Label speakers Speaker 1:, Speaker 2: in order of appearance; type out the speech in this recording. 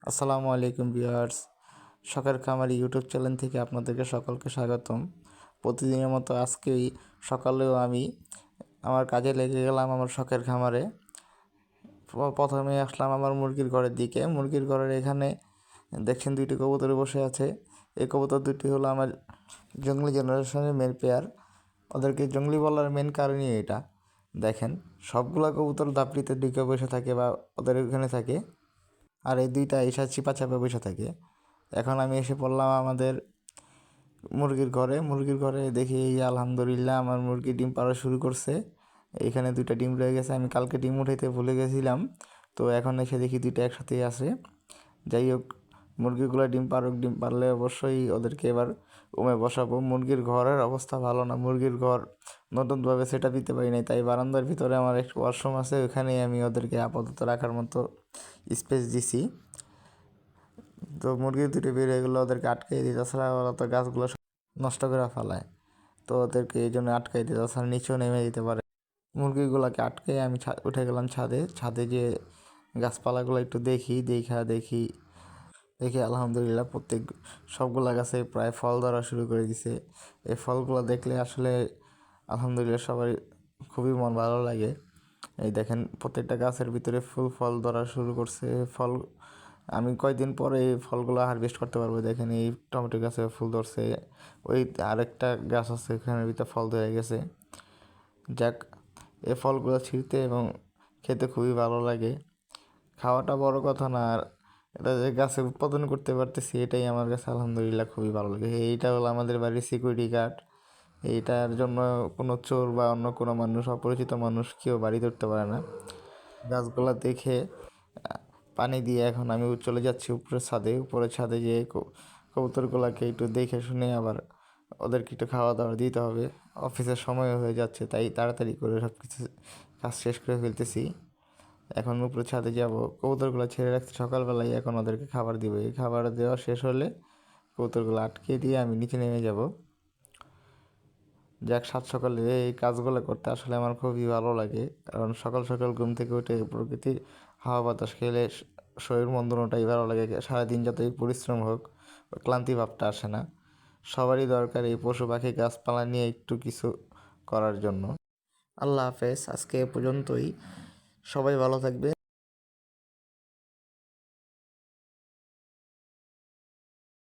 Speaker 1: আসসালামু আলাইকুম ভিউয়ার্স। শখের খামার ইউটিউব চ্যানেল থেকে আপনাদেরকে সকলকে স্বাগতম। প্রতিদিনের মতো আজকেই সকালেও আমি আমার কাজে লেগে গেলাম আমার শখের খামারে। প্রথমে আসলাম আমার মুরগির ঘরের দিকে। মুরগির ঘরের এখানে দেখছেন দুইটি কবুতর বসে আছে। এই কবুতর দুটি হলো আমার জঙ্গলি জেনারেশনের মেল পেয়ার। ওদেরকে জঙ্গলি বলার মেন কারণই এটা। দেখেন, সবগুলা কবুতর ধাপড়িতে ঢুকে বসে থাকে বা ওদের ওখানে থাকে, আর এই দুইটা এসে চিপা চাপে বসে থাকে। এখন আমি এসে পড়লাম আমাদের মুরগির ঘরে দেখি আলহামদুলিল্লাহ আমার মুরগি ডিম পাড়া শুরু করছে। এইখানে দুইটা ডিম রয়ে গেছে, আমি কালকে ডিম উঠাইতে ভুলে গেছিলাম, তো এখন এসে দেখি দুইটা একসাথেই আছে। যাই হোক, মুরগিগুলো ডিম পারুক, ডিম পারলে অবশ্যই ওদেরকে এবার বসাবো। মুরগির ঘরের অবস্থা ভালো না, মুরগির ঘর নতুনভাবে সেট আপ দিতে পারি নাই, তাই বারান্দার ভিতরে আমার একটু ওয়াশরুম আছে, ওখানেই আমি ওদেরকে আপাতত রাখার মতো স্পেস দিছি। তো মুরগি দুটো বের হয়ে গেলো, ওদেরকে আটকাই দিই, তাছাড়া ওরা তো গাছগুলো সব নষ্ট করে ফেলায়, তো ওদেরকে এই জন্য আটকাই দিই, তাছাড়া নিচেও নেমে দিতে পারে। মুরগিগুলোকে আটকে আমি উঠে গেলাম ছাদে। ছাদে যে গাছপালাগুলো একটু দেখি আলহামদুলিল্লাহ সবগুলা গাছে প্রায় ফল ধরা শুরু করে দিছে। এই ফলগুলো দেখলে আসলে আলহামদুলিল্লাহ সবাই খুবই মন ভালো লাগে। এই দেখেন, প্রত্যেকটা গাছের ভিতরে ফল ধরা শুরু করছে। ফল আমি কয়েকদিন পরে এই ফলগুলো হারভেস্ট করতে পারবো। দেখেন, এই টমেটো গাছে ফুল ধরছে, ওই আরেকটা গাছ আছে ওখানের ভিতরে ফল ধরে গেছে। যাক, এই ফলগুলো ছিঁড়তে এবং খেতে খুবই ভালো লাগে। খাওয়াটা বড় কথা না, আর এটা যে গাছে উৎপাদন করতে পারতেছি এটাই আমার কাছে আলহামদুলিল্লাহ খুবই ভালো লাগে। এইটা হলো আমাদের বাড়ির সিকিউরিটি গার্ড। এইটার জন্য কোনো চোর বা অন্য কোনো মানুষ, অপরিচিত মানুষ কেউ বাড়ি ধরতে পারে না। গাছগুলা দেখে পানি দিয়ে এখন আমি চলে যাচ্ছি উপরের ছাদে যেয়ে কবুতরগুলোকে একটু দেখে শুনে আবার ওদেরকে একটু খাওয়া দাওয়া দিতে হবে। অফিসের সময় হয়ে যাচ্ছে, তাই তাড়াতাড়ি করে সব কিছু কাজ শেষ করে ফেলতেছি। এখন উপরে ছাদে যাব, কবুতরগুলো ছেড়ে রাখছি সকালবেলায়, এখন ওদেরকে খাবার দিব। এই খাবার দেওয়া শেষ হলে কবুতরগুলো আটকে দিয়ে আমি নিচে নেমে যাব। যাক, সাত সকালে এই কাজগুলো করতে আসলে আমার খুবই ভালো লাগে, কারণ সকাল সকাল ঘুম থেকে উঠে প্রকৃতির হাওয়া বাতাস খেলে শরীর মন দুটোটাই ভালো লাগে। সারাদিন যতই পরিশ্রম হোক, ক্লান্তি ভাবটা আসে না। সবারই দরকার এই পশু পাখি গাছপালা নিয়ে একটু কিছু করার জন্য। আল্লাহ হাফেজ, আজকে এ পর্যন্তই। সবাই ভালো থাকবে।